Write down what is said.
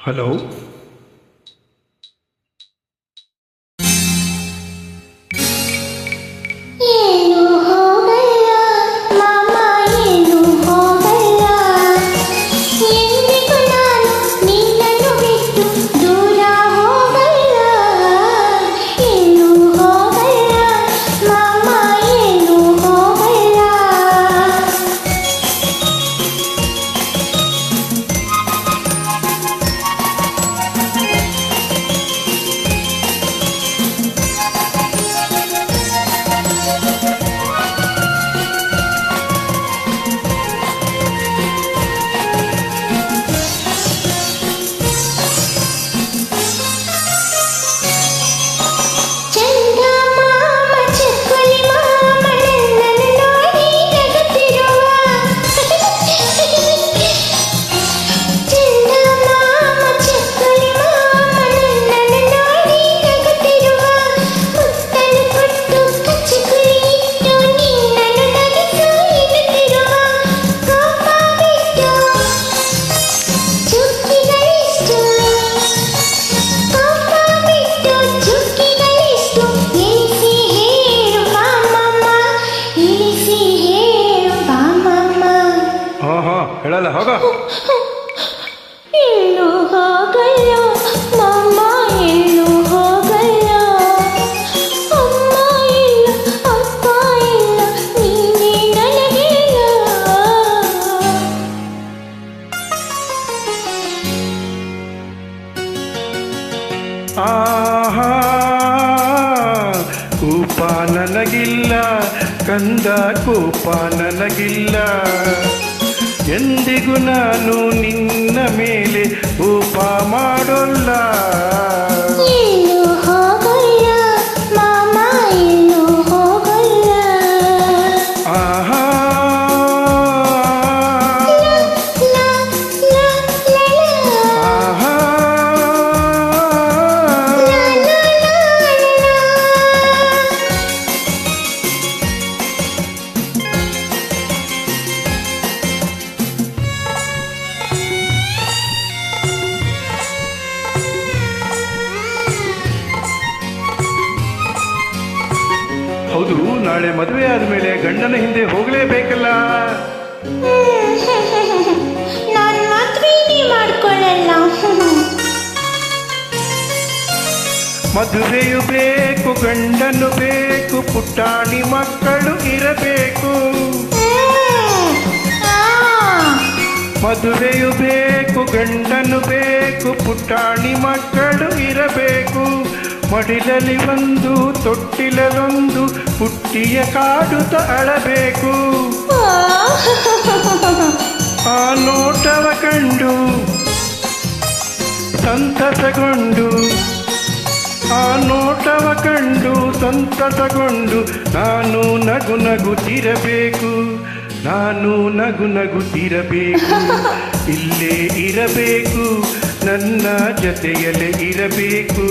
Hello. ಹೇಳಲ್ಲ ಹೋಗ. ಎಲ್ಲೂ ಹೋಗಲ್ಲ ಮಾಮ, ಎಲ್ಲೂ ಹೋಗಲ್ಲ. ಅಮ್ಮ ಇಲ್ಲ, ಅಪ್ಪ ಇಲ್ಲ, ನೀನೇ ನನಗಿಲ್ಲ. ಆಹಾ, ಕೋಪ ನನಗಿಲ್ಲ ಕಂದ, ಕೋಪ ನನಗಿಲ್ಲ. ಎಂದಿಗೂ ನಾನು ನಿನ್ನ ಮೇಲೆ ಕೋಪ ಮಾಡೋಲ್ಲ. ಎಲ್ಲೂ ಹೋಗಲ್ಲ ಮಾಮ, ಎಲ್ಲೂ ಹೋಗಲ್ಲ. ಆಹಾ, ಲಾ, ಲಾ, ಲಾ, ಲಾ. ಆಹಾ, ಲಾ, ಲಾ, ಲಾ, ಲಾ. ಹೌದು, ನಾಳೆ ಮದುವೆ ಆದಮೇಲೆ ಗಂಡನ ಹಿಂದೆ ಹೋಗಲೇಬೇಕಲ್ಲ. ನಾನು ಮದ್ವೆನೇ ಮಾಡ್ಕೊಳ್ಳಲ್ಲ. ಮದುವೆಯು ಬೇಕು, ಗಂಡನು ಬೇಕು, ಪುಟ್ಟಾಣಿ ಮಕ್ಕಳು ಇರಬೇಕು. ಮದುವೆಯು ಬೇಕು, ಗಂಡನು ಬೇಕು, ಪುಟ್ಟಾಣಿ ಮಕ್ಕಳು ಇರಬೇಕು. ಮಡಿಲಲ್ಲಿ ಒಂದು, ತೊಟ್ಟಿಲಲ್ಲೊಂದು, ಪುಟ್ಟಿಯ ಕಾಡುತ್ತ ಅಳಬೇಕು. ಆ ನೋಟವ ಕಂಡು ಸಂತಸಗೊಂಡು, ಆ ನೋಟವ ಕಂಡು ಸಂತಸಗೊಂಡು, ನಾನು ನಗು ನಗುತ್ತಿರಬೇಕು, ನಾನು ನಗು ನಗುತ್ತಿರಬೇಕು. ಇಲ್ಲೇ ಇರಬೇಕು, ನನ್ನ ಜೊತೆಯಲ್ಲೇ ಇರಬೇಕು.